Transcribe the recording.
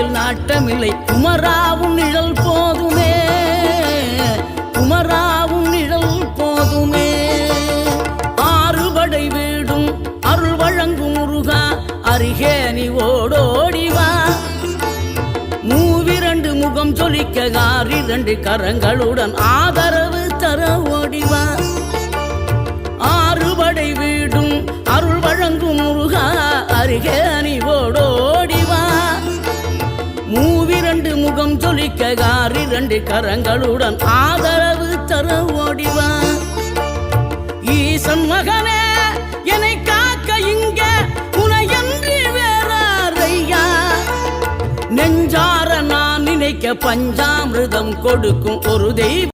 வாழ்க்கையில் நாட்டமில்லை. குமராவும் நிழல் போதுமே, குமராவும் நிழல் போதுமே. ஆறுபடை வீடும் அருள் வழங்கும் முருகா, அருகே நீ ஓடோடிவா. மூவிரண்டு முகம் சொலிக்க ஆறிரண்டு கரங்களுடன் ஆதரவு தர ஓடிவா. ஆறுபடை வீடும் அருள் வழங்கும் முருகா, அருகே நீ ஓடோடிவா. மூவிரண்டு முகம் சொலிக்க ஆறிரண்டு கரங்களுடன் ஆதரவு தர ஓடிவா. ஈசன் மகனே என்னை காக்க இங்க உனையன்றி வேறாரையா. நெஞ்சார நான் நினைக்க பஞ்சாமிர்தம் கொடுக்கும் ஒரு தெய்வம்